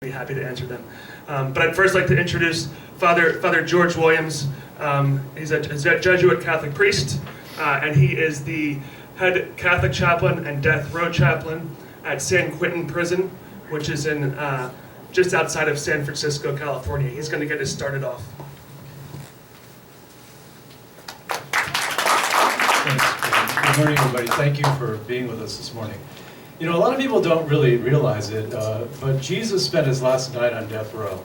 be happy to answer them. But I'd first like to introduce Father George Williams. He's a Jesuit Catholic priest, and he is the head Catholic chaplain and death row chaplain at San Quentin Prison, which is in just outside of San Francisco, California. He's going to get us started off. Thanks. Good morning, everybody. Thank you for being with us this morning. You know, a lot of people don't really realize it, but Jesus spent his last night on death row.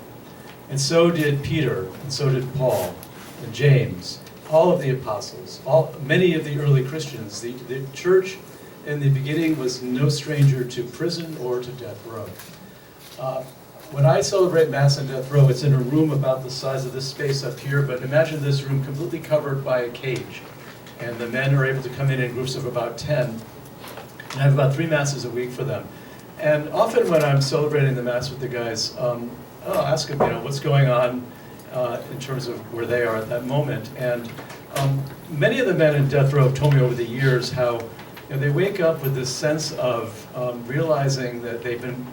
And so did Peter, and so did Paul, and James, all of the apostles, many of the early Christians. The church in the beginning was no stranger to prison or to death row. When I celebrate Mass on death row, it's in a room about the size of this space up here, but imagine this room completely covered by a cage. And the men are able to come in groups of about 10. And I have about 3 Masses a week for them. And often when I'm celebrating the Mass with the guys, I'll ask them, what's going on in terms of where they are at that moment. And many of the men in death row have told me over the years how they wake up with this sense of realizing that they've been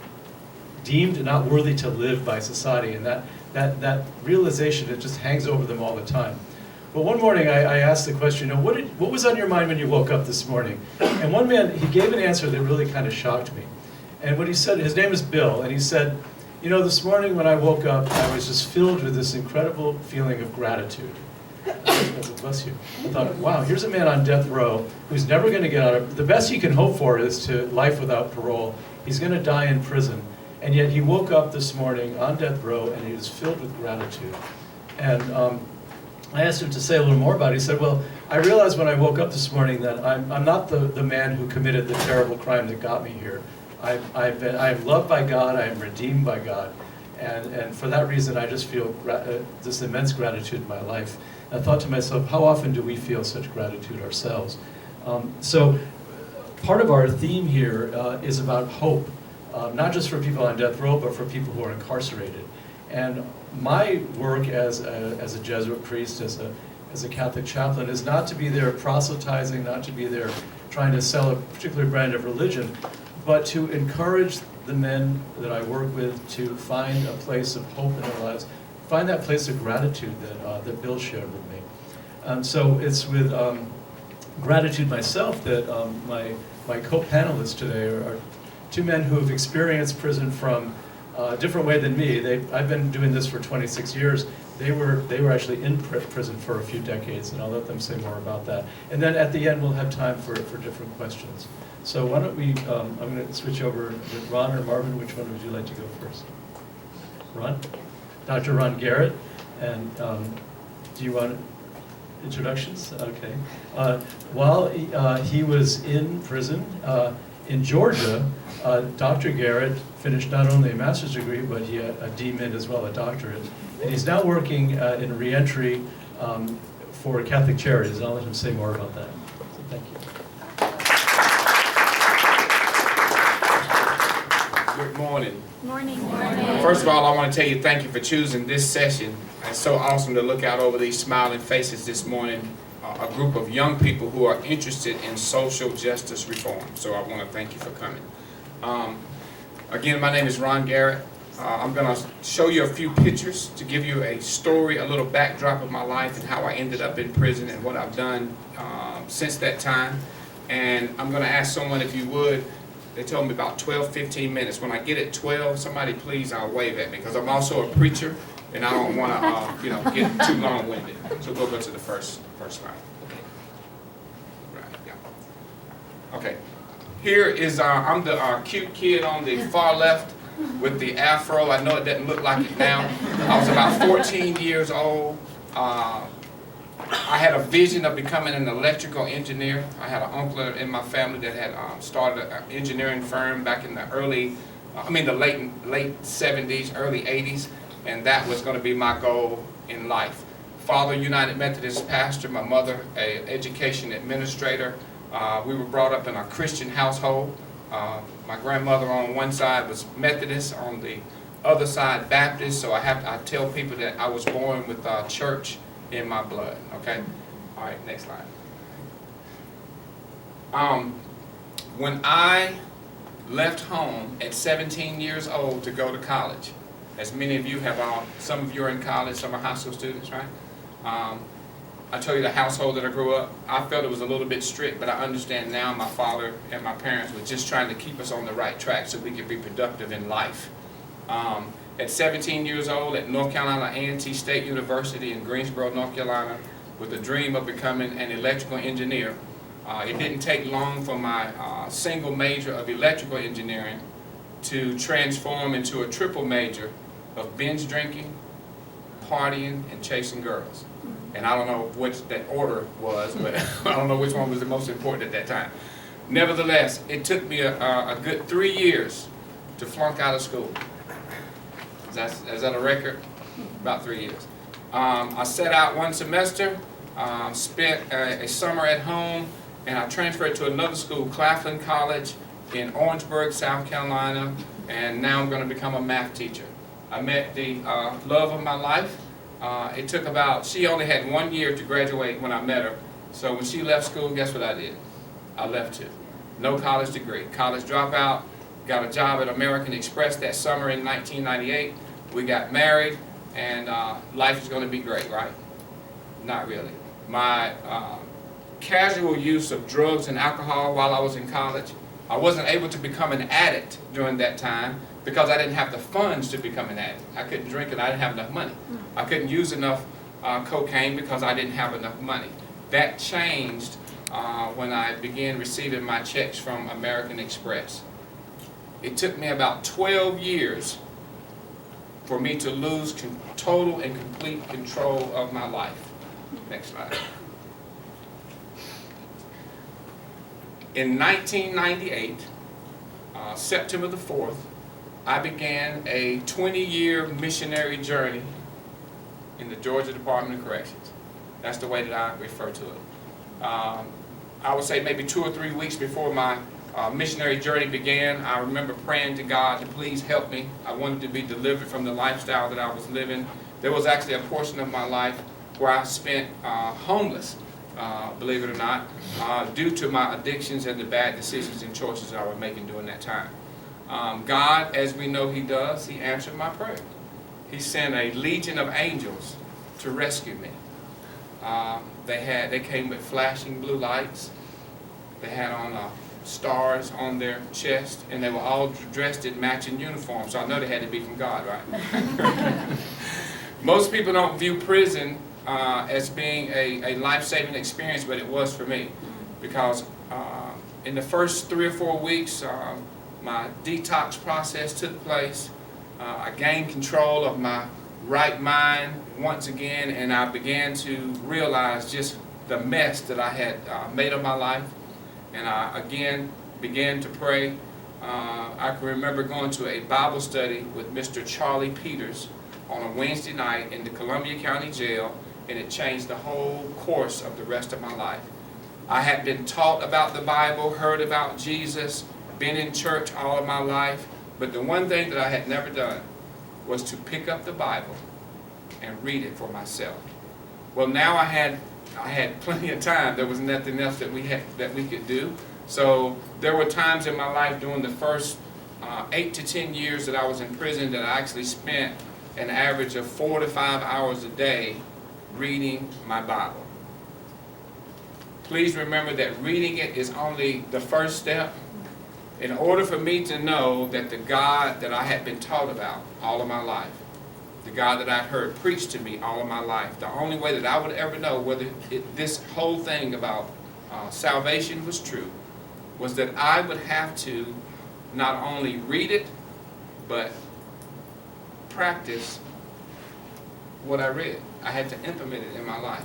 deemed not worthy to live by society, and that realization, it just hangs over them all the time. But one morning I asked the question, what was on your mind when you woke up this morning? And one man, he gave an answer that really kind of shocked me. And what he said, his name is Bill, and he said, this morning when I woke up, I was just filled with this incredible feeling of gratitude. Bless you. I thought, wow, here's a man on death row who's never going to get out of, the best he can hope for is to life without parole. He's going to die in prison. And yet he woke up this morning on death row and he was filled with gratitude. And I asked him to say a little more about it. He said, well, I realized when I woke up this morning that I'm not the man who committed the terrible crime that got me here. I'm loved by God, I am redeemed by God, and for that reason I just feel this immense gratitude in my life. And I thought to myself, how often do we feel such gratitude ourselves? So part of our theme here is about hope, not just for people on death row, but for people who are incarcerated. And my work as a Jesuit priest, as a Catholic chaplain, is not to be there proselytizing, not to be there trying to sell a particular brand of religion, but to encourage the men that I work with to find a place of hope in their lives, find that place of gratitude that Bill shared with me. So it's with gratitude myself that my co-panelists today are 2 men who have experienced prison from a different way than me. I've been doing this for 26 years. They were actually in prison for a few decades, and I'll let them say more about that. And then at the end, we'll have time for different questions. So why don't we, I'm going to switch over to Ron or Marvin. Which one would you like to go first? Ron? Dr. Ron Garrett. And do you want introductions? Okay. While he was in prison in Georgia, Dr. Garrett finished not only a master's degree, but he had a DMin as well, a doctorate. And he's now working in reentry for Catholic Charities. I'll let him say more about that. So thank you. Good morning. Morning. First of all, I want to tell you thank you for choosing this session. It's so awesome to look out over these smiling faces this morning, a group of young people who are interested in social justice reform. So I want to thank you for coming. Again, my name is Ron Garrett. I'm going to show you a few pictures to give you a story, a little backdrop of my life and how I ended up in prison and what I've done since that time. And I'm going to ask someone if you would. They told me about 12, 15 minutes. When I get at 12, somebody please wave at me, because I'm also a preacher and I don't want to get too long-winded. So go to the first slide. Right, yeah. Okay. Here is I'm the cute kid on the far left with the afro. I know it doesn't look like it now. I was about 14 years old. I had a vision of becoming an electrical engineer. I had an uncle in my family that had started an engineering firm back in the late 70s, early 80s, and that was going to be my goal in life. Father, United Methodist pastor, my mother, an education administrator. We were brought up in a Christian household. My grandmother on one side was Methodist, on the other side Baptist, so I tell people that I was born with church in my blood. Okay? All right, next slide. When I left home at 17 years old to go to college. As many of you have some of you are in college, some are high school students, right? I tell you the household that I grew up, I felt it was a little bit strict, but I understand now my father and my parents were just trying to keep us on the right track so we could be productive in life. At 17 years old at North Carolina A&T State University in Greensboro, North Carolina, with the dream of becoming an electrical engineer, it didn't take long for my single major of electrical engineering to transform into a triple major of binge drinking, partying, and chasing girls. And I don't know which that order was, but I don't know which one was the most important at that time. Nevertheless, it took me a good 3 years to flunk out of school. Is that a record? About 3 years. I set out one semester, spent a summer at home, and I transferred to another school, Claflin College in Orangeburg, South Carolina, and now I'm going to become a math teacher. I met the love of my life. It took she only had 1 year to graduate when I met her. So when she left school, guess what I did? I left too. No college degree. College dropout, got a job at American Express that summer in 1998. We got married, and life is going to be great, right? Not really. My casual use of drugs and alcohol while I was in college, I wasn't able to become an addict during that time because I didn't have the funds to become an addict. I couldn't drink it, I didn't have enough money. I couldn't use enough cocaine because I didn't have enough money. That changed when I began receiving my checks from American Express. It took me about 12 years for me to lose total and complete control of my life. Next slide. In 1998, September the 4th, I began a 20-year missionary journey in the Georgia Department of Corrections. That's the way that I refer to it. I would say maybe 2 or 3 weeks before my missionary journey began, I remember praying to God to please help me. I wanted to be delivered from the lifestyle that I was living. There was actually a portion of my life where I spent homeless, believe it or not, due to my addictions and the bad decisions and choices that I was making during that time. God, as we know He does, He answered my prayer. He sent a legion of angels to rescue me. They came with flashing blue lights. They had on stars on their chest, and they were all dressed in matching uniforms, so I know they had to be from God, right? Most people don't view prison as being a life-saving experience, but it was for me, because in the first 3 or 4 weeks, my detox process took place. I gained control of my right mind once again, and I began to realize just the mess that I had made of my life. And I again began to pray. I can remember going to a Bible study with Mr. Charlie Peters on a Wednesday night in the Columbia County Jail, and it changed the whole course of the rest of my life. I had been taught about the Bible, heard about Jesus, been in church all of my life, but the one thing that I had never done was to pick up the Bible and read it for myself. Well, now I had plenty of time. There was nothing else that we could do. So there were times in my life during the first 8 to 10 years that I was in prison that I actually spent an average of 4 to 5 hours a day reading my Bible. Please remember that reading it is only the first step. In order for me to know that the God that I had been taught about all of my life, the God that I heard preached to me all of my life, the only way that I would ever know whether this whole thing about salvation was true was that I would have to not only read it, but practice what I read. I had to implement it in my life.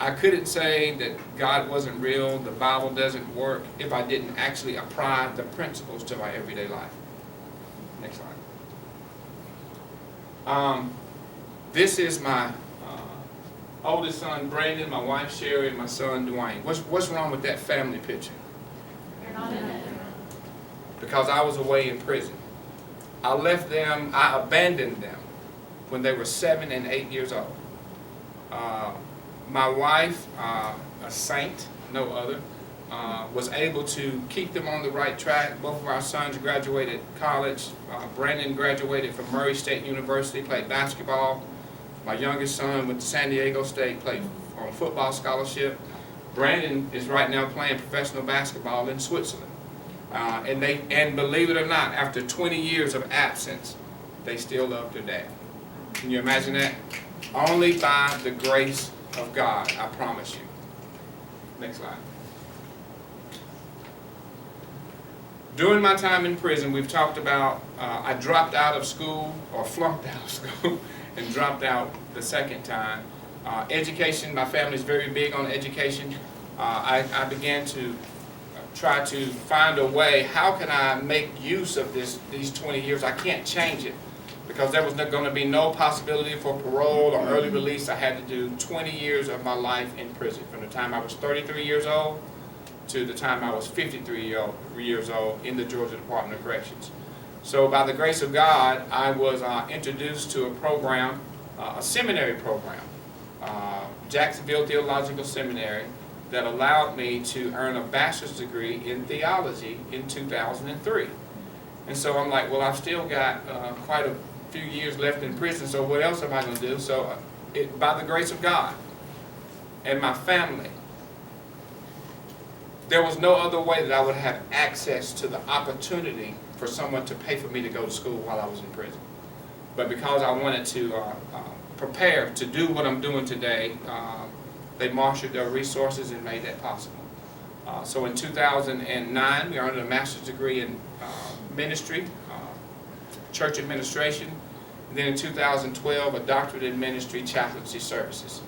I couldn't say that God wasn't real, the Bible doesn't work, if I didn't actually apply the principles to my everyday life. Next slide. This is my oldest son, Brandon, my wife, Sherry, and my son, Dwayne. What's wrong with that family picture? You're not in it. Because I was away in prison. I abandoned them when they were 7 and 8 years old. My wife, a saint, no other, was able to keep them on the right track. Both of our sons graduated college. Brandon graduated from Murray State University, played basketball. My youngest son went to San Diego State, played on a football scholarship. Brandon is right now playing professional basketball in Switzerland. And believe it or not, after 20 years of absence, they still love their dad. Can you imagine that? Only by the grace of God, I promise you. Next slide. During my time in prison, we've talked about, I dropped out of school, or flunked out of school, and dropped out the second time. Education, my family's very big on education. I began to try to find a way, how can I make use of these 20 years? I can't change it, because there was going to be no possibility for parole or early release. I had to do 20 years of my life in prison, from the time I was 33 years old to the time I was 53 years old in the Georgia Department of Corrections. So by the grace of God, I was introduced to a program, a seminary program, Jacksonville Theological Seminary, that allowed me to earn a bachelor's degree in theology in 2003. And so I'm like, well, I've still got quite a few years left in prison, so what else am I going to do? So by the grace of God and my family, there was no other way that I would have access to the opportunity for someone to pay for me to go to school while I was in prison. But because I wanted to prepare to do what I'm doing today, they marshaled their resources and made that possible. So in 2009, we earned a master's degree in ministry, church administration. And then in 2012, a doctorate in ministry, chaplaincy services.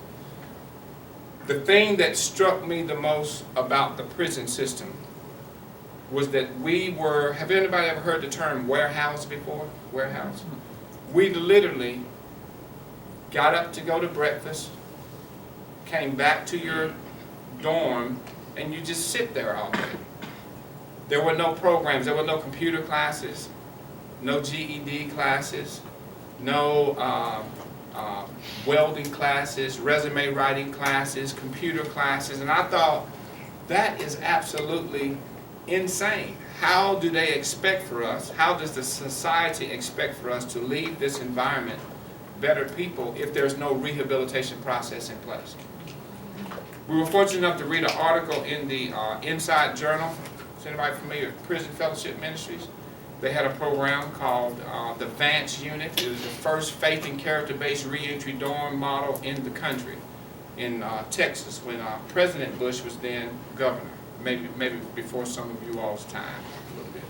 The thing that struck me the most about the prison system was that we were, have anybody ever heard the term warehouse before? Warehouse. We literally got up to go to breakfast, came back to your dorm, and you just sit there all day. There were no programs, there were no computer classes, no GED classes, no welding classes, resume writing classes, computer classes, and I thought, that is absolutely insane. How do they expect for us, how does the society expect for us to leave this environment better people if there's no rehabilitation process in place? We were fortunate enough to read an article in the Inside Journal. Is anybody familiar with Prison Fellowship Ministries? They had a program called the Vance Unit. It was the first faith and character-based reentry dorm model in the country, in Texas, when President Bush was then governor, maybe before some of you all's time a little bit.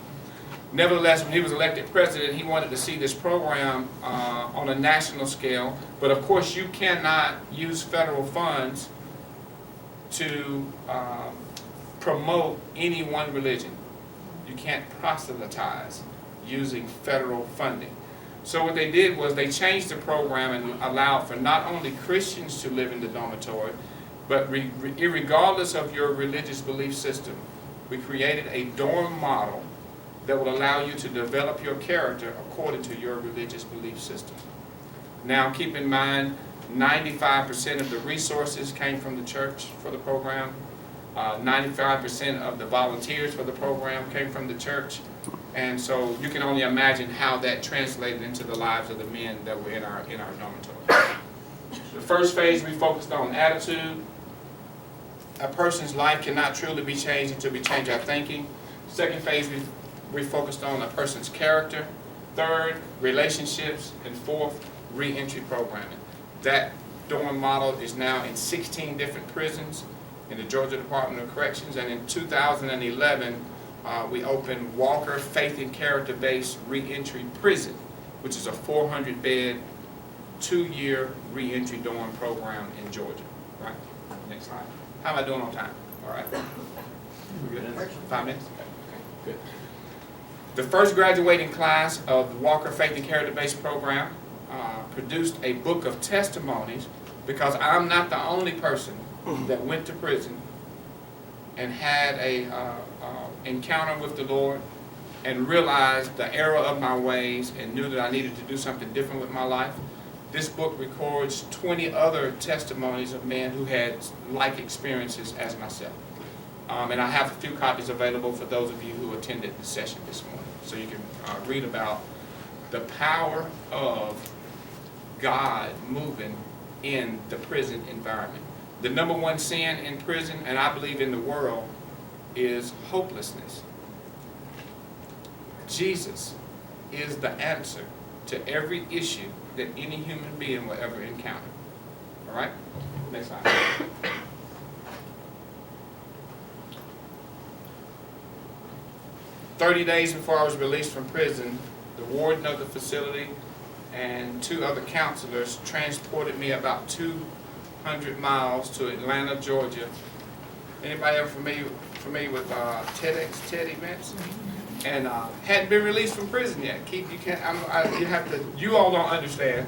Nevertheless, when he was elected president, he wanted to see this program on a national scale, but of course you cannot use federal funds to promote any one religion. You can't proselytize using federal funding. So what they did was they changed the program and allowed for not only Christians to live in the dormitory, but regardless of your religious belief system, we created a dorm model that will allow you to develop your character according to your religious belief system. Now keep in mind, 95% of the resources came from the church for the program. 95% of the volunteers for the program came from the church. And so you can only imagine how that translated into the lives of the men that were in our dormitory. The first phase, we focused on attitude. A person's life cannot truly be changed until we change our thinking. Second phase, we focused on a person's character. Third, relationships. And fourth, re-entry programming. That dorm model is now in 16 different prisons in the Georgia Department of Corrections, and in 2011 we opened Walker Faith and Character-Based Reentry Prison, which is a 400-bed, 2-year reentry dorm program in Georgia. Right? Next slide. How am I doing on time? All right. We good? 5 minutes? Okay. Good. The first graduating class of the Walker Faith and Character-Based program produced a book of testimonies, because I'm not the only person that went to prison and had a encounter with the Lord and realized the error of my ways and knew that I needed to do something different with my life. This book records 20 other testimonies of men who had like experiences as myself. And I have a few copies available for those of you who attended the session this morning. So you can read about the power of God moving in the prison environment. The number one sin in prison, and I believe in the world, is hopelessness. Jesus is the answer to every issue that any human being will ever encounter. All right? Next slide. "30 days before I was released from prison, the warden of the facility and 2 other counselors transported me about 200 miles to Atlanta, Georgia." Anybody ever familiar with TED events? And hadn't been released from prison yet. You all don't understand.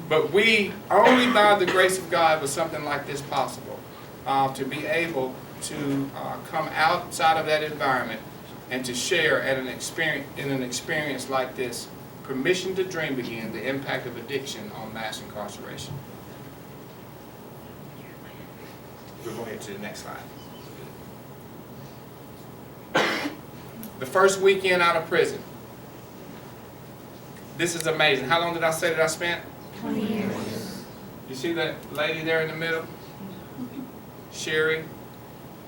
But we, only by the grace of God was something like this possible. To be able to come outside of that environment and to share in an experience like this. Permission to dream again, the impact of addiction on mass incarceration. We'll go ahead to the next slide. The first weekend out of prison. This is amazing. How long did I say that I spent? 20 years. You see that lady there in the middle? Sherry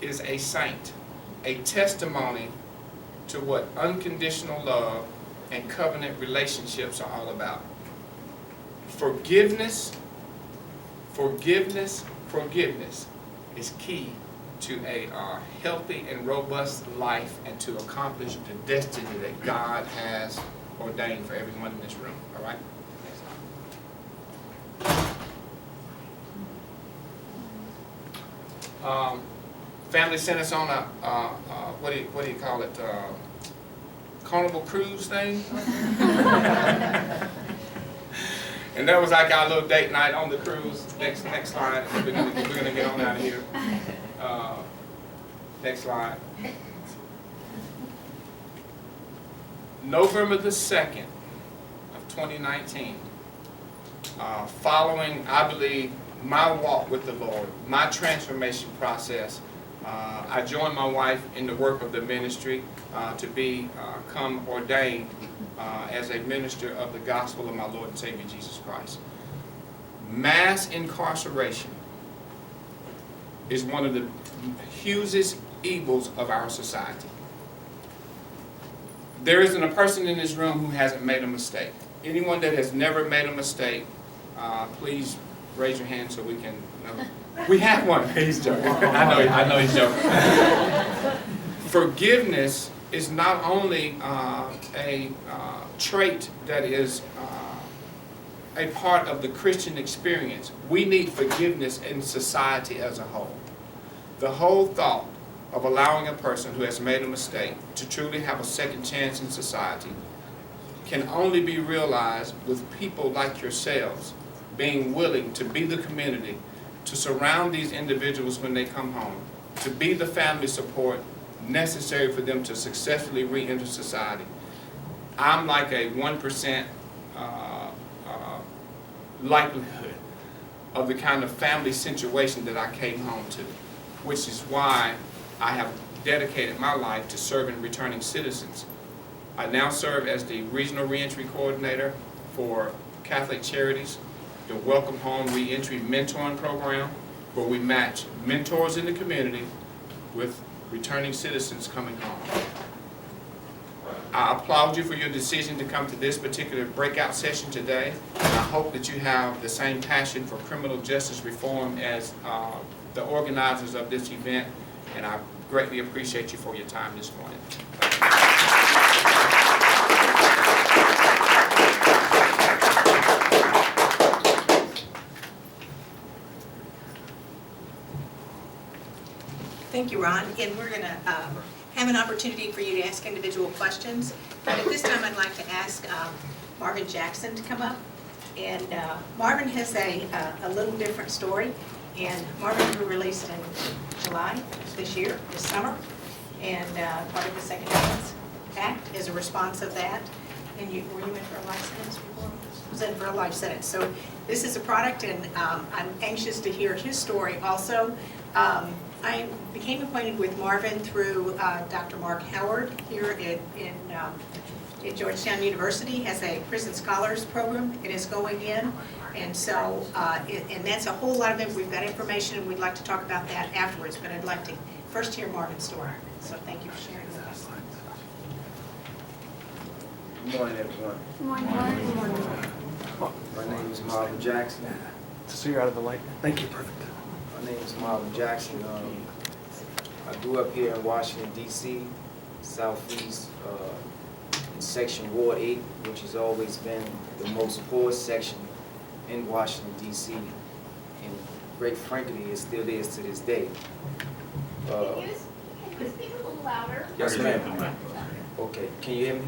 is a saint, a testimony to what unconditional love and covenant relationships are all about. Forgiveness is key to a healthy and robust life and to accomplish the destiny that God has ordained for everyone in this room. All right? Family sent us on a what do you call it? Carnival cruise thing. And that was like our little date night on the cruise. Next slide. We're gonna get on out of here. Next slide. November the 2nd of 2019. Following, I believe, my walk with the Lord, my transformation process, I joined my wife in the work of the ministry to become ordained as a minister of the gospel of my Lord and Savior Jesus Christ. Mass incarceration is one of the hugest evils of our society. There isn't a person in this room who hasn't made a mistake. Anyone that has never made a mistake, please raise your hand so we can know. We have one. He's joking. I know he's joking. Forgiveness is not only a trait that is a part of the Christian experience. We need forgiveness in society as a whole. The whole thought of allowing a person who has made a mistake to truly have a second chance in society can only be realized with people like yourselves being willing to be the community, to surround these individuals when they come home, to be the family support necessary for them to successfully re-enter society. I'm like a 1% likelihood of the kind of family situation that I came home to, which is why I have dedicated my life to serving returning citizens. I now serve as the Regional Reentry Coordinator for Catholic Charities, the Welcome Home Reentry Mentoring Program, where we match mentors in the community with returning citizens coming home. I applaud you for your decision to come to this particular breakout session today. And I hope that you have the same passion for criminal justice reform as the organizers of this event, and I greatly appreciate you for your time this morning. Thank you, Ron. And we're going to have an opportunity for you to ask individual questions. But at this time, I'd like to ask Marvin Jackson to come up. And Marvin has a little different story. And Marvin was released in July this year, this summer, and part of the Second Chance Act is a response of that. And were you in for a life sentence before? Was in for a life sentence. So this is a product, and I'm anxious to hear his story also. I became acquainted with Marvin through Dr. Mark Howard here in Georgetown University. He has a prison scholars program. It is going in. And so, and that's a whole lot of it. We've got information and we'd like to talk about that afterwards, but I'd like to first hear Marvin's story. So thank you for sharing with us. Good morning, everyone. Good morning. My name is Marvin Jackson. So you're out of the light. Thank you. Perfect. My name is Marvin Jackson. I grew up here in Washington, D.C., Southeast, in Section Ward 8, which has always been the most poorest section in Washington, D.C., and great frankly, it still is to this day. Can you speak a little louder? Yes, ma'am. Okay, can you hear me?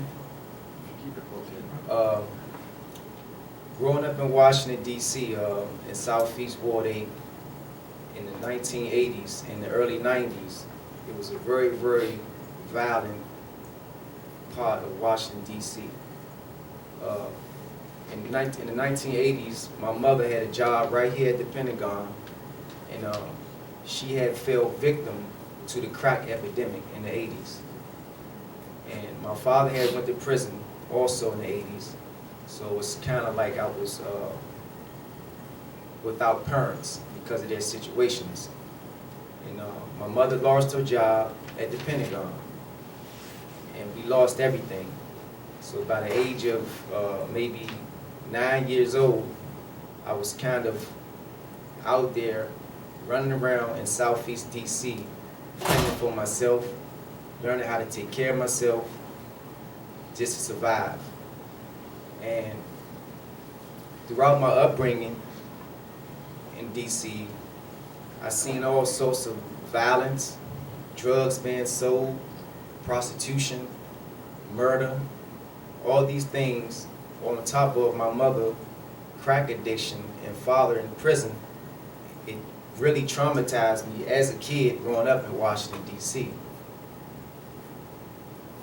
Okay. Growing up in Washington, D.C., in Southeast Ward 8, in the 1980s, in the early 90s, it was a very, very violent part of Washington, D.C. In the 1980s, my mother had a job right here at the Pentagon, and she had fell victim to the crack epidemic in the 80s. And my father had went to prison also in the 80s, so it was kind of like I was without parents because of their situations. And my mother lost her job at the Pentagon, and we lost everything. So by the age of maybe 9 years old, I was kind of out there running around in Southeast DC, fending for myself, learning how to take care of myself, just to survive. And throughout my upbringing in DC, I seen all sorts of violence, drugs being sold, prostitution, murder, all these things on top of my mother, crack addiction, and father in prison. It really traumatized me as a kid growing up in Washington, D.C.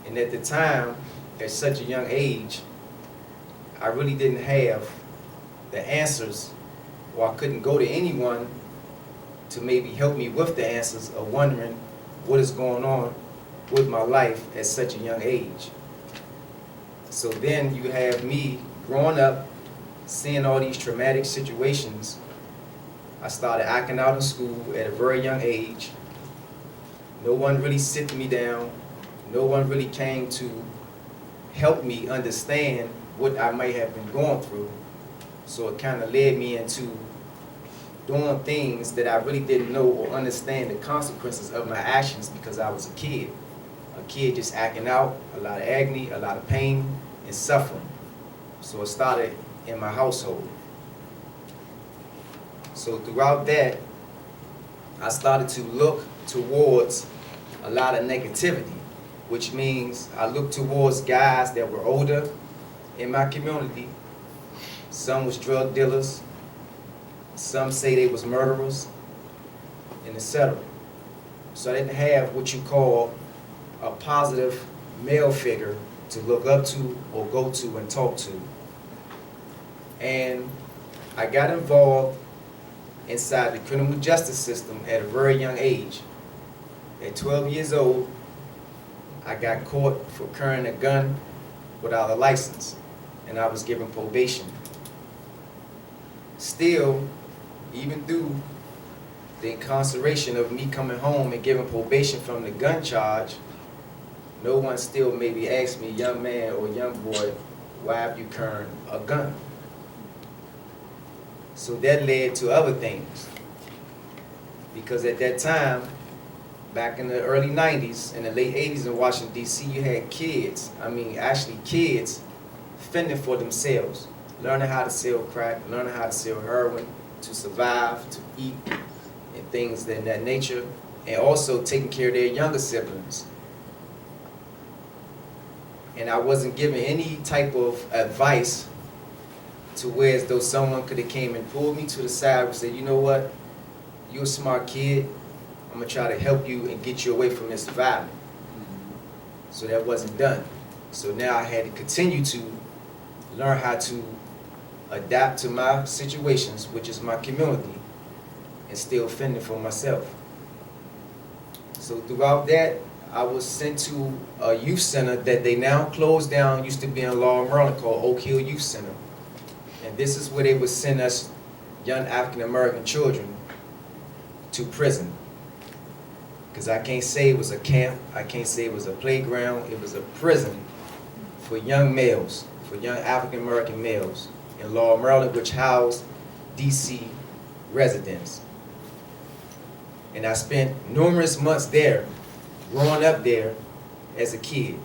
And at the time, at such a young age, I really didn't have the answers, or I couldn't go to anyone to maybe help me with the answers of wondering what is going on with my life at such a young age. So then you have me growing up, seeing all these traumatic situations. I started acting out in school at a very young age. No one really sit me down. No one really came to help me understand what I might have been going through. So it kind of led me into doing things that I really didn't know or understand the consequences of my actions because I was a kid. A kid just acting out, a lot of agony, a lot of pain, and suffering. So it started in my household. So throughout that, I started to look towards a lot of negativity, which means I looked towards guys that were older in my community. Some was drug dealers, some say they was murderers, and etc. So I didn't have what you call a positive male figure to look up to or go to and talk to. And I got involved inside the criminal justice system at a very young age. At 12 years old, I got caught for carrying a gun without a license, and I was given probation. Still, even through the incarceration of me coming home and giving probation from the gun charge, no one still maybe asked me, young man or young boy, why have you carrying a gun? So that led to other things. Because at that time, back in the early 90s, in the late 80s in Washington, D.C., you had kids, actually kids, fending for themselves, learning how to sell crack, learning how to sell heroin, to survive, to eat, and things of that nature, and also taking care of their younger siblings. And I wasn't given any type of advice to where as though someone could have came and pulled me to the side and said, you know what, you're a smart kid, I'm gonna try to help you and get you away from this violence. So that wasn't done. So now I had to continue to learn how to adapt to my situations, which is my community, and still fending for myself. So throughout that, I was sent to a youth center that they now closed down, used to be in Laurel, Maryland, called Oak Hill Youth Center. And this is where they would send us young African-American children to prison. Because I can't say it was a camp, I can't say it was a playground, it was a prison for young males, for young African-American males in Laurel, Maryland, which housed DC residents. And I spent numerous months there, growing up there as a kid.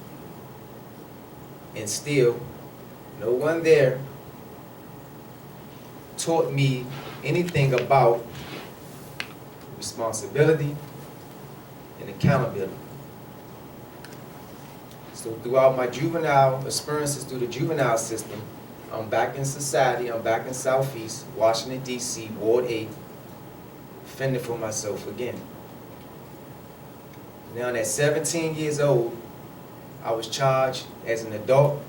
And still, no one there taught me anything about responsibility and accountability. So throughout my juvenile experiences through the juvenile system, I'm back in society, I'm back in Southeast, Washington, D.C., Ward 8, fending for myself again. Now at 17 years old, I was charged as an adult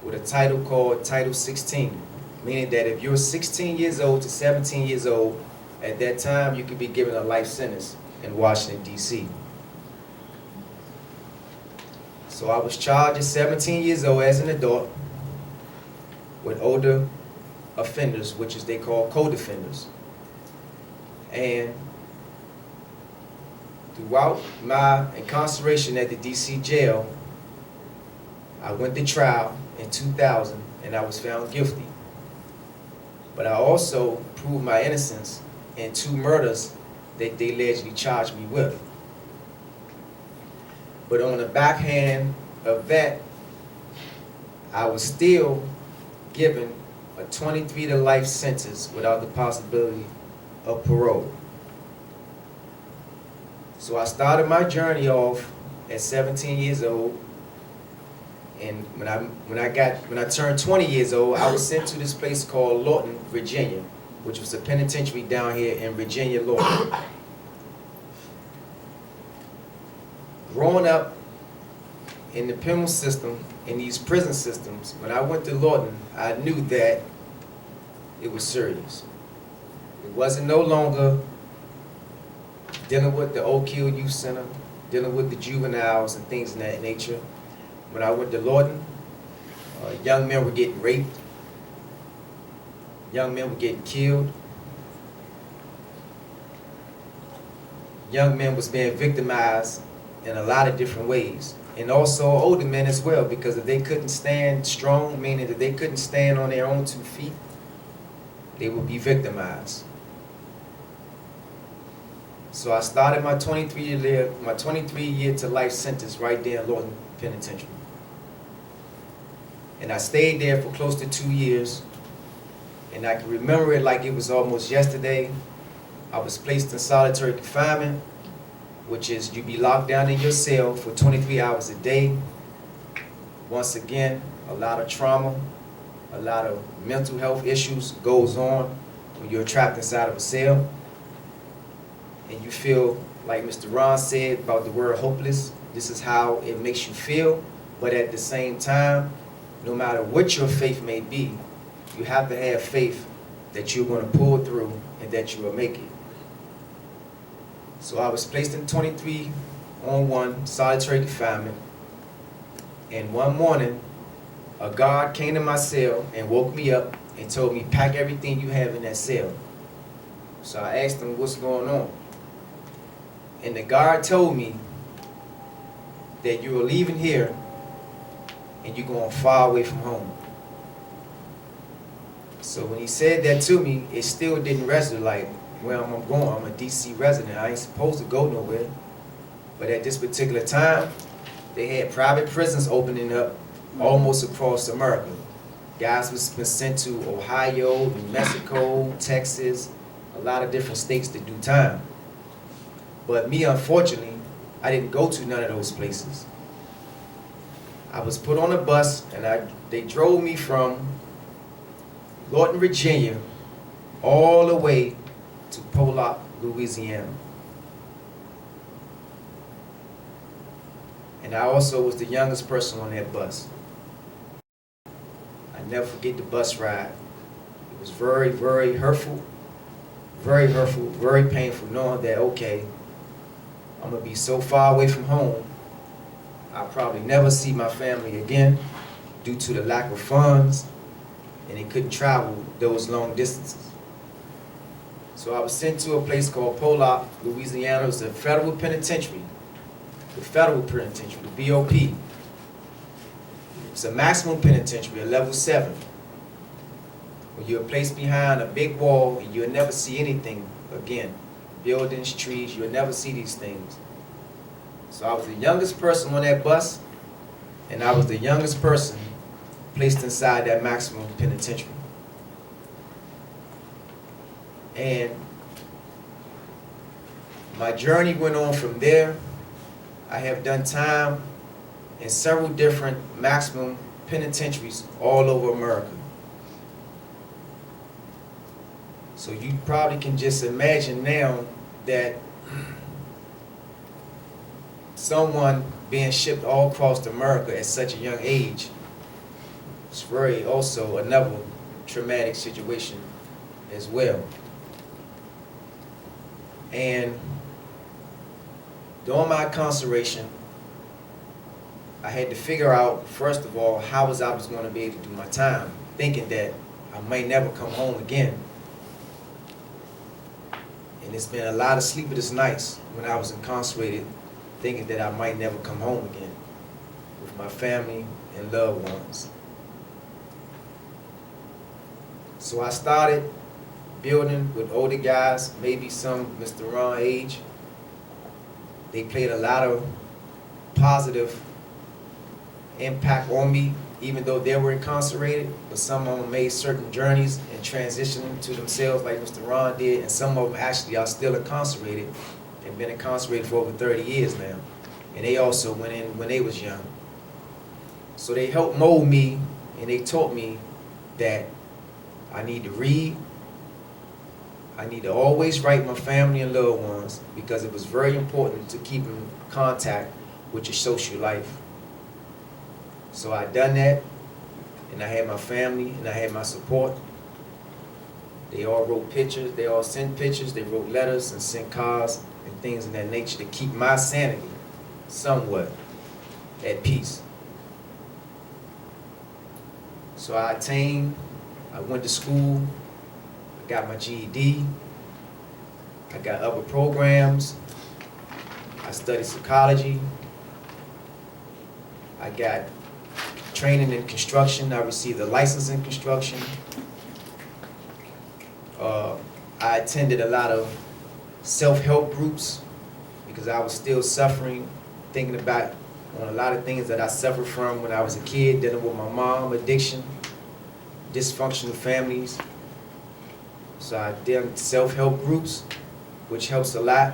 with a title called Title 16, meaning that if you're 16 years old to 17 years old, at that time you could be given a life sentence in Washington, D.C. So I was charged at 17 years old as an adult with older offenders, which is they call co-defenders. And throughout my incarceration at the DC jail, I went to trial in 2000 and I was found guilty. But I also proved my innocence in 2 murders that they allegedly charged me with. But on the backhand of that, I was still given a 23 to life sentence without the possibility of parole. So I started my journey off at 17 years old, and when I turned 20 years old, I was sent to this place called Lawton, Virginia, which was a penitentiary down here in Virginia, Lawton. Growing up in the penal system, in these prison systems, when I went to Lawton, I knew that it was serious. It wasn't no longer dealing with the Oak Hill Youth Center, dealing with the juveniles and things of that nature. When I went to Lawton, young men were getting raped, young men were getting killed, young men was being victimized in a lot of different ways. And also older men as well, because if they couldn't stand strong, meaning that they couldn't stand on their own 2 feet, they would be victimized. So I started my 23 year to life sentence right there in Lawton Penitentiary. And I stayed there for close to 2 years. And I can remember it like it was almost yesterday. I was placed in solitary confinement, which is you be locked down in your cell for 23 hours a day. Once again, a lot of trauma, a lot of mental health issues goes on when you're trapped inside of a cell. And you feel, like Mr. Ron said about the word hopeless, this is how it makes you feel. But at the same time, no matter what your faith may be, you have to have faith that you're going to pull through and that you will make it. So I was placed in 23-on-1 solitary confinement, and one morning a guard came to my cell and woke me up and told me, pack everything you have in that cell. So I asked him, what's going on? And the guard told me that you were leaving here and you're going far away from home. So when he said that to me, it still didn't register like, where I'm going. I'm a DC resident. I ain't supposed to go nowhere. But at this particular time, they had private prisons opening up almost across America. Guys was been sent to Ohio, New Mexico, Texas, a lot of different states to do time. But me, unfortunately, I didn't go to none of those places. I was put on a bus and they drove me from Lawton, Virginia, all the way to Pollock, Louisiana. And I also was the youngest person on that bus. I never forget the bus ride. It was very, very hurtful, very painful, knowing that, okay, I'm gonna be so far away from home, I'll probably never see my family again due to the lack of funds, and they couldn't travel those long distances. So I was sent to a place called Pollock, Louisiana. It was a federal penitentiary, the federal penitentiary, the BOP. It's a maximum penitentiary, a level 7. When you're placed behind a big wall and you'll never see anything again. Buildings, trees, you'll never see these things. So I was the youngest person on that bus, and I was the youngest person placed inside that maximum penitentiary. And my journey went on from there. I have done time in several different maximum penitentiaries all over America. So you probably can just imagine now that someone being shipped all across America at such a young age is very also another traumatic situation as well. And during my incarceration, I had to figure out, first of all, how I was going to be able to do my time, thinking that I might never come home again. And it's been a lot of sleepless nights when I was incarcerated, thinking that I might never come home again with my family and loved ones. So I started building with older guys, maybe some Mr. Ron age. They played a lot of positive impact on me, even though they were incarcerated, but some of them made certain journeys and transitioned to themselves like Mr. Ron did, and some of them actually are still incarcerated and been incarcerated for over 30 years now. And they also went in when they was young. So they helped mold me, and they taught me that I need to read, I need to always write my family and loved ones, because it was very important to keep in contact with your social life. So I done that, and I had my family, and I had my support. They all wrote pictures, they all sent pictures, they wrote letters and sent cards and things of that nature to keep my sanity somewhat at peace. So I went to school, I got my GED, I got other programs, I studied psychology, I got training in construction, I received a license in construction. I attended a lot of self-help groups because I was still suffering, thinking about on a lot of things that I suffered from when I was a kid, dealing with my mom, addiction, dysfunctional families. So I did self-help groups, which helps a lot.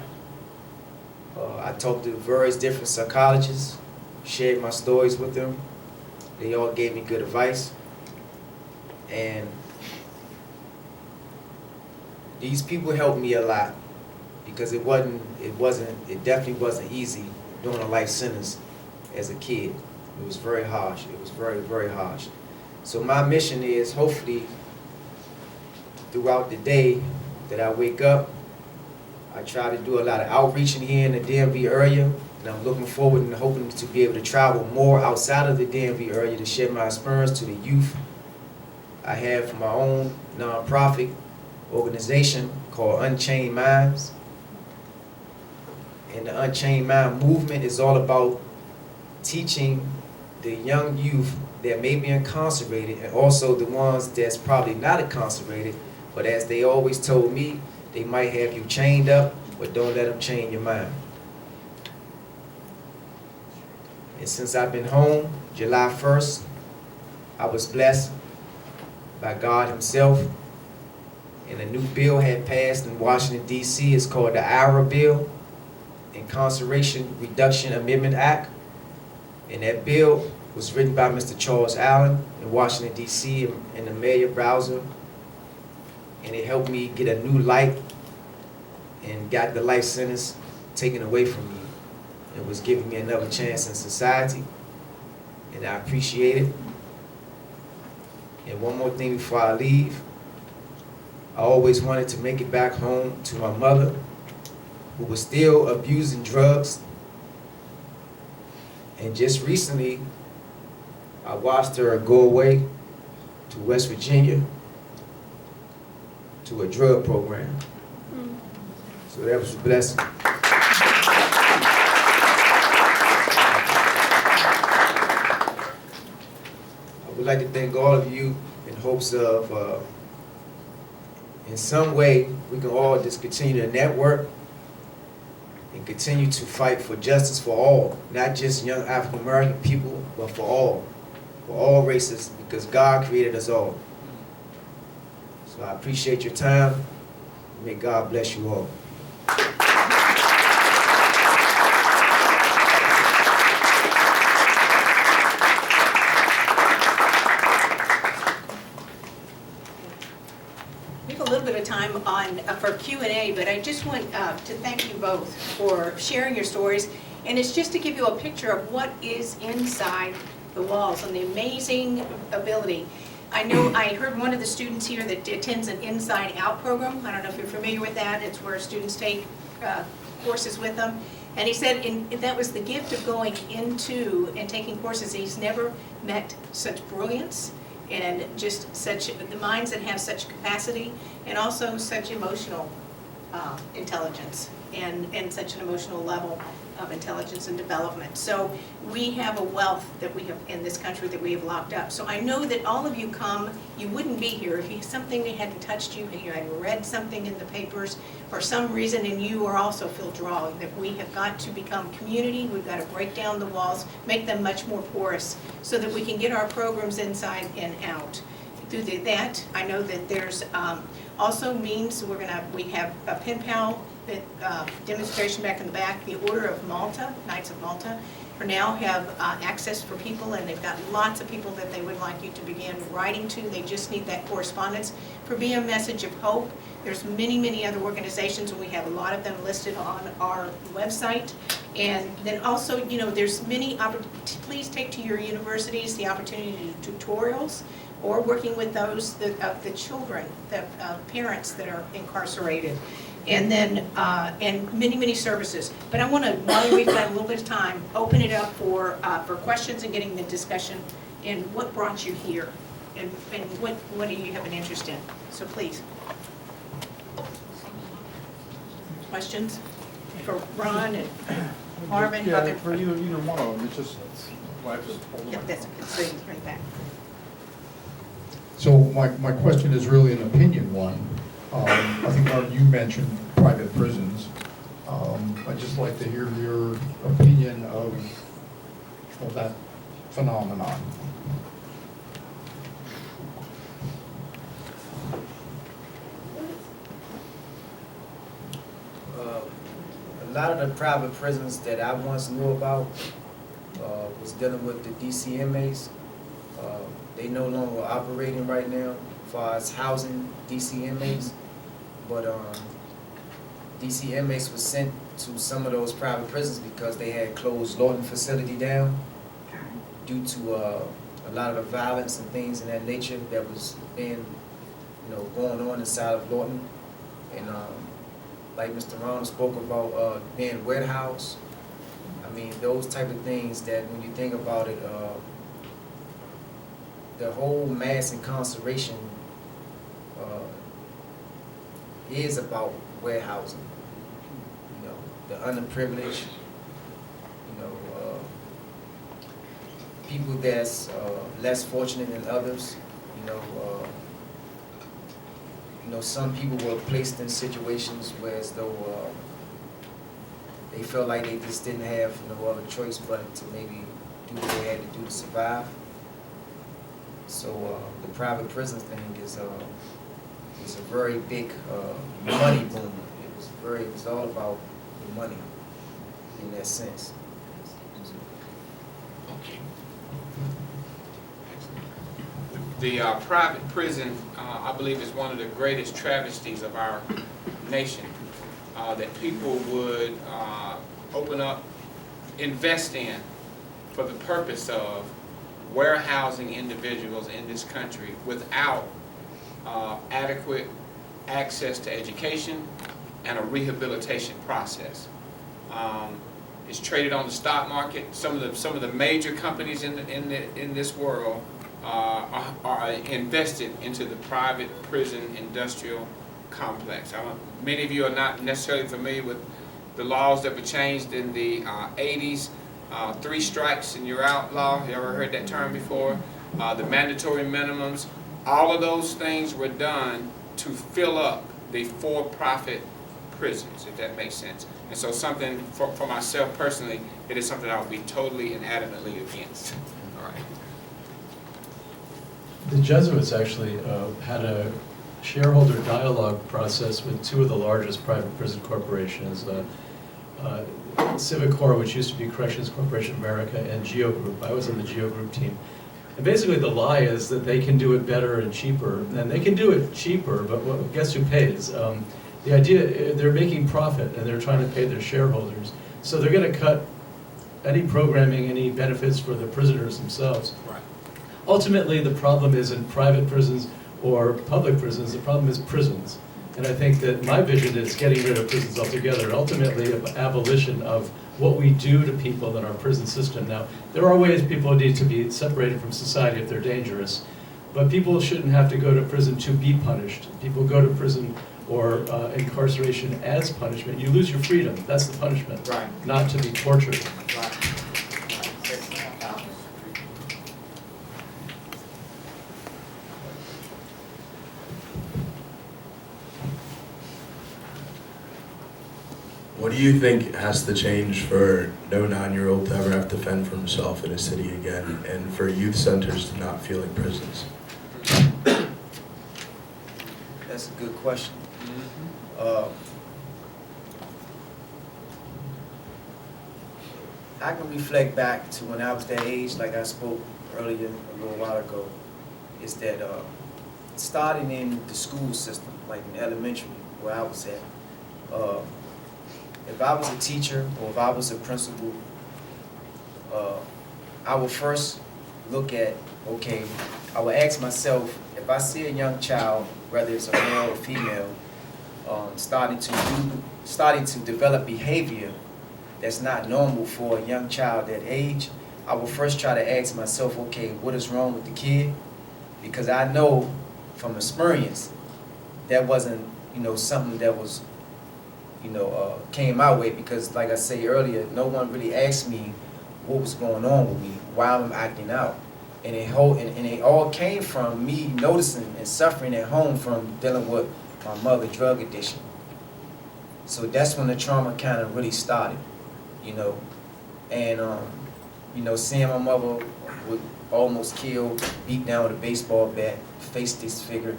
I talked to various different psychologists, shared my stories with them. They all gave me good advice. And these people helped me a lot because it definitely wasn't easy doing a life sentence as a kid. It was very harsh. It was very, very harsh. So my mission is, hopefully, throughout the day that I wake up, I try to do a lot of outreach in here in the DMV area, and I'm looking forward and hoping to be able to travel more outside of the DMV area to share my experience to the youth. I have my own nonprofit organization called Unchained Minds. And the Unchained Mind movement is all about teaching the young youth that may be incarcerated, and also the ones that's probably not incarcerated, but as they always told me, they might have you chained up, but don't let them chain your mind. And since I've been home, July 1st, I was blessed by God Himself, and a new bill had passed in Washington, D.C. It's called the IRA bill, Incarceration Reduction Amendment Act. And that bill was written by Mr. Charles Allen in Washington, D.C. and the Mayor Browser. And it helped me get a new light and got the life sentence taken away from me. It was giving me another chance in society, and I appreciate it. And one more thing before I leave, I always wanted to make it back home to my mother, who was still abusing drugs. And just recently, I watched her go away to West Virginia to a drug program. So that was a blessing. I would like to thank all of you in hopes of, in some way, we can all just continue to network and continue to fight for justice for all, not just young African American people, but for all races, because God created us all. So I appreciate your time. May God bless you all. We have a little bit of time on for Q&A, but I just want to thank you both for sharing your stories. And it's just to give you a picture of what is inside the walls and the amazing ability. I know I heard one of the students here that attends an Inside Out program. I don't know if you're familiar with that. It's where students take courses with them. And he said that was the gift of going into and taking courses. He's never met such brilliance and just such, the minds that have such capacity and also such emotional intelligence and such an emotional level of intelligence and development. So we have a wealth that we have in this country that we have locked up. So I know that all of you come, you wouldn't be here if something hadn't touched you and you had read something in the papers for some reason and you are also feel drawn that we have got to become community, we've got to break down the walls, make them much more porous so that we can get our programs inside and out. Through that, I know that there's also means we have a pen pal demonstration back in the back. The Order of Malta, Knights of Malta, for now have access for people, and they've got lots of people that they would like you to begin writing to. They just need that correspondence. For Be a Message of Hope, there's many other organizations, and we have a lot of them listed on our website. And then also, there's many opportunities. Please take to your universities the opportunity to do tutorials or working with those the children, the parents that are incarcerated. And then, and many services. But I want to, while we've got a little bit of time, open it up for questions and getting the discussion and what brought you here and what do you have an interest in. So please. Questions for Ron and Marvin? Yeah, for either one of them, it's just, Yeah, that's it's right back. So my question is really an opinion one. I think, Marvin, you mentioned private prisons. I'd just like to hear your opinion of that phenomenon. A lot of the private prisons that I once knew about was dealing with the DC inmates. They no longer operating right now as far as housing DC inmates. But DC inmates were sent to some of those private prisons because they had closed Lawton facility down due to a lot of the violence and things in that nature that was being, going on inside of Lawton. And like Mr. Ronald spoke about being warehouse. I mean, those type of things that when you think about it, the whole mass incarceration is about warehousing. The underprivileged, people that's less fortunate than others. Some people were placed in situations where as though they felt like they just didn't have no other choice but to maybe do what they had to do to survive. So the private prison thing is a very big money boom. It was all about the money in that sense. Okay. The private prison, I believe, is one of the greatest travesties of our nation, that people would open up, invest in for the purpose of warehousing individuals in this country without adequate access to education, and a rehabilitation process. It's traded on the stock market. Some of the major companies in this world are invested into the private prison industrial complex. Many of you are not necessarily familiar with the laws that were changed in the 80s. 3 strikes and you're out law. You ever heard that term before? The mandatory minimums. All of those things were done to fill up the for-profit prisons, if that makes sense. And so something, for myself personally, it is something I would be totally and adamantly against. All right. The Jesuits actually had a shareholder dialogue process with 2 of the largest private prison corporations, Civicor, which used to be Corrections Corporation of America, and Geo Group. I was on the Geo Group team. And basically the lie is that they can do it better and cheaper. And they can do it cheaper, but guess who pays? The idea, they're making profit and they're trying to pay their shareholders. So they're going to cut any programming, any benefits for the prisoners themselves. Right. Ultimately, the problem isn't private prisons or public prisons. The problem is prisons. And I think that my vision is getting rid of prisons altogether, and ultimately abolition of what we do to people in our prison system. Now, there are ways people need to be separated from society if they're dangerous, but people shouldn't have to go to prison to be punished. People go to prison or incarceration as punishment. You lose your freedom. That's the punishment. Right. Not to be tortured. Right. What do you think has to change for no 9-year-old to ever have to fend for himself in a city again, and for youth centers to not feel like prisons? That's a good question. I can reflect back to when I was that age, like I spoke earlier a little while ago, is that starting in the school system, like in elementary, where I was at, if I was a teacher or if I was a principal, I would first look at, okay, I would ask myself, if I see a young child, whether it's a male or female, starting to develop behavior that's not normal for a young child that age, I would first try to ask myself, okay, what is wrong with the kid? Because I know from experience that wasn't, something that was, came my way, because like I said earlier, no one really asked me what was going on with me, why I'm acting out. And it all came from me noticing and suffering at home from dealing with my mother's drug addiction. So that's when the trauma kind of really started, And, seeing my mother would almost killed, beat down with a baseball bat, face disfigured,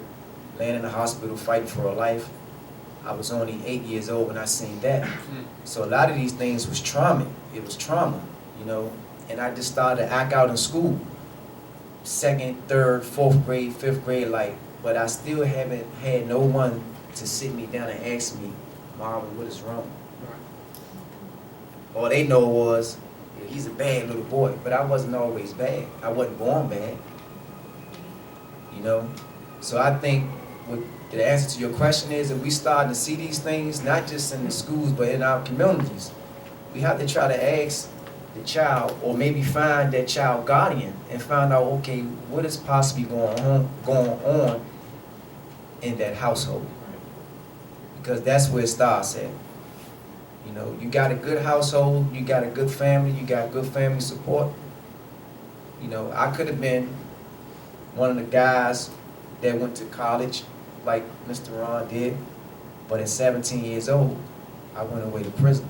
laying in the hospital fighting for her life. I was only 8 years old when I seen that. So a lot of these things was trauma. It was trauma, And I just started to act out in school. 2nd, 3rd, 4th grade, 5th grade, but I still haven't had no one to sit me down and ask me, Marvin, what is wrong? All they know was, he's a bad little boy, but I wasn't always bad. I wasn't born bad, So I think the answer to your question is, if we start to see these things, not just in the schools, but in our communities, we have to try to ask the child, or maybe find that child guardian and find out, okay, what is possibly going on in that household? Because that's where it starts at. You got a good household, you got a good family, you got good family support. I could have been one of the guys that went to college like Mr. Ron did, but at 17 years old, I went away to prison.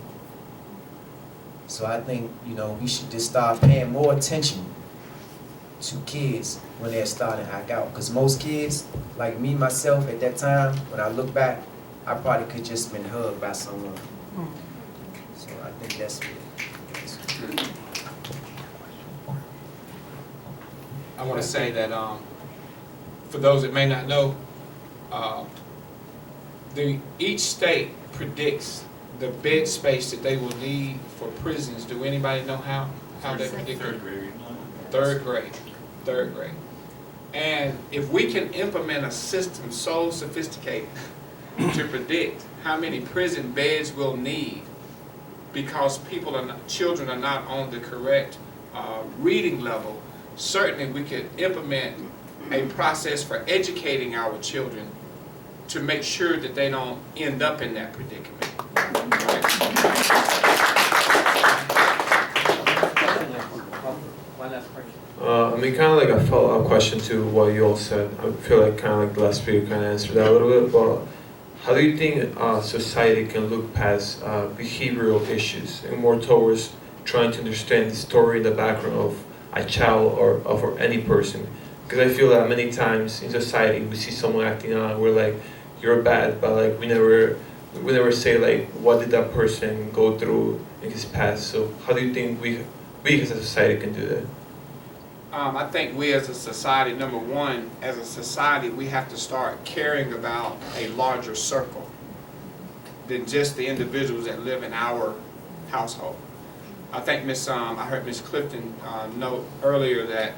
So I think, we should just start paying more attention to kids when they're starting to act out. Because most kids, like me, myself, at that time, when I look back, I probably could just been hugged by someone. So I think that's it. I want to say that for those that may not know, each state predicts the bed space that they will need for prisons. Do anybody know how they predict? Third grade. And if we can implement a system so sophisticated to predict how many prison beds we'll need because children are not on the correct reading level, certainly we could implement a process for educating our children to make sure that they don't end up in that predicament. One last question. I mean, kind of like a follow-up question to what you all said. I feel like kind of like the last speaker kind of answered that a little bit, but how do you think society can look past behavioral issues and more towards trying to understand the story and the background of a child or of any person? Because I feel that many times in society we see someone acting out and we're like, you're bad, but like we never say like what did that person go through in his past. So how do you think we as a society can do that? I think we as a society, number one, as a society, we have to start caring about a larger circle than just the individuals that live in our household. I think I heard Miss Clifton note earlier that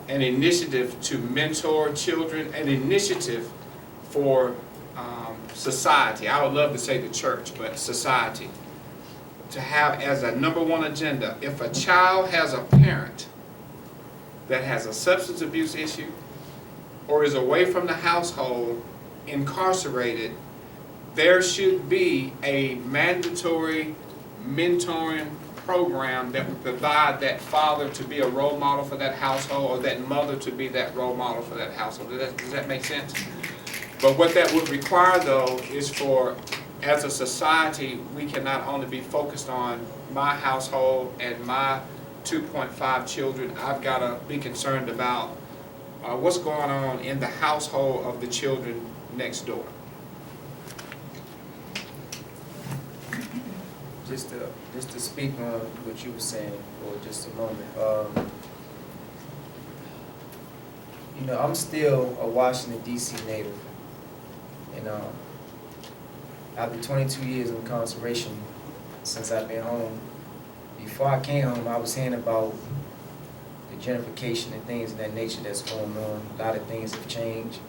an initiative to mentor children, an initiative for society, I would love to say the church, but society, to have as a number one agenda, if a child has a parent that has a substance abuse issue or is away from the household, incarcerated, there should be a mandatory mentoring program that would provide that father to be a role model for that household or that mother to be that role model for that household. Does that make sense? But what that would require, though, is for, as a society, we can not only be focused on my household and my 2.5 children, I've got to be concerned about what's going on in the household of the children next door. Just to speak on what you were saying for just a moment. You know, I'm still a Washington, D.C. native. And after 22 years of incarceration, since I've been home, before I came home, I was hearing about the gentrification and things of that nature that's going on. A lot of things have changed.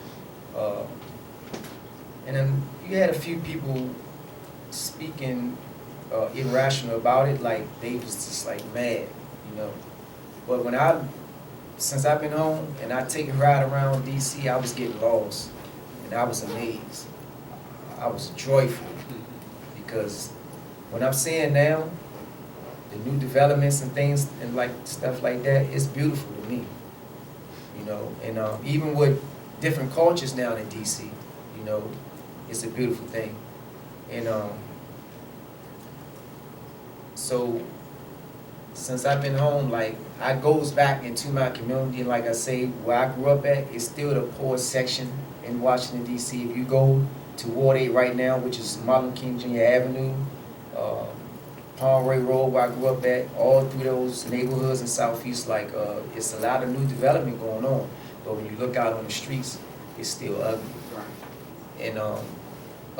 And then you had a few people speaking irrational about it, like they was just like mad, you know. But since I've been home and I take a ride around DC, I was getting lost and I was amazed. I was joyful because what I'm seeing now, the new developments and things and like stuff like that, it's beautiful to me, you know. And even with different cultures now in DC, you know, it's a beautiful thing. And so since I've been home, like I goes back into my community, and like I say, where I grew up at, it's still the poorest section in Washington D.C. If you go to Ward 8 right now, which is Martin King Jr. Avenue, Palmway Road, where I grew up at, all through those neighborhoods in Southeast, like it's a lot of new development going on. But when you look out on the streets, it's still ugly. And a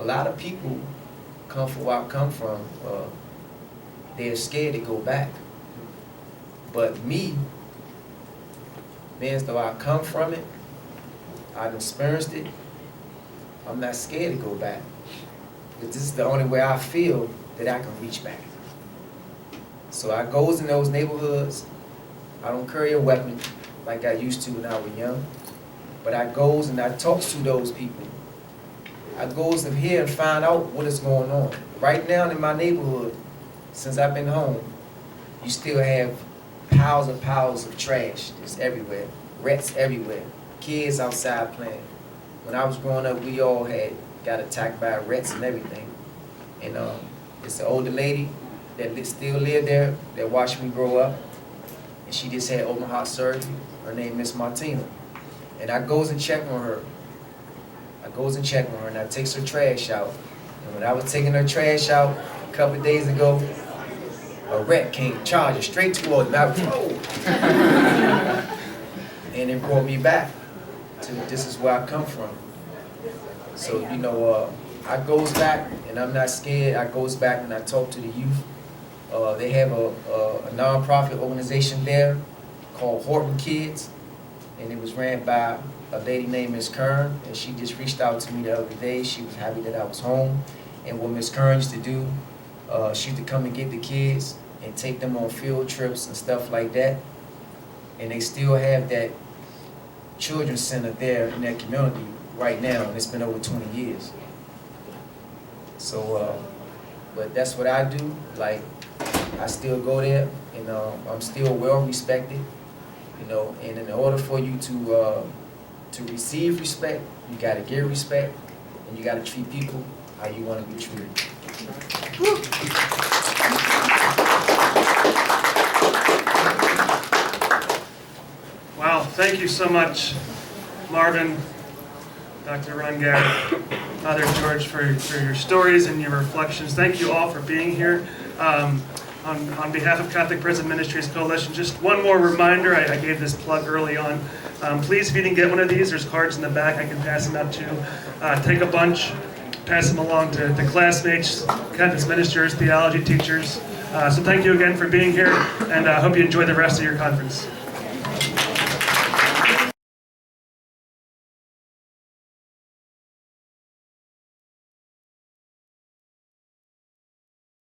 lot of people come from where I come from. They're scared to go back. But me, being as though I come from it, I've experienced it, I'm not scared to go back. Because this is the only way I feel that I can reach back. So I goes in those neighborhoods. I don't carry a weapon like I used to when I was young. But I goes and I talks to those people. I goes in here and find out what is going on. Right now in my neighborhood, since I've been home, you still have piles of trash. It's everywhere. Rats everywhere. Kids outside playing. When I was growing up, we all got attacked by rats and everything. And it's an older lady that still lived there that watched me grow up. And she just had open heart surgery. Her name is Martina. And I goes and check on her. And I takes her trash out. And when I was taking her trash out a couple of days ago, a rat came charging straight towards me. I was, oh! And it brought me back to this is where I come from. So, you know, I goes back and I'm not scared. I goes back and I talk to the youth. They have a non-profit organization there called Horton Kids, and it was ran by a lady named Ms. Kern, and she just reached out to me the other day. She was happy that I was home, And what Miss Kern used to do, she used to come and get the kids and take them on field trips and stuff like that. And they still have that children's center there in that community right now, and it's been over 20 years. So, but that's what I do. Like, I still go there, and I'm still well respected, you know. And in order for you to receive respect, you gotta give respect, and you gotta treat people how you want to be treated. Wow, thank you so much, Marvin, Dr. Ron Garrett, Father George, for your stories and your reflections. Thank you all for being here. On behalf of Catholic Prison Ministries Coalition, just one more reminder, I gave this plug early on. Please, if you didn't get one of these, there's cards in the back I can pass them out to. Take a bunch, pass them along to classmates, campus ministers, theology teachers. So thank you again for being here, and I hope you enjoy the rest of your conference.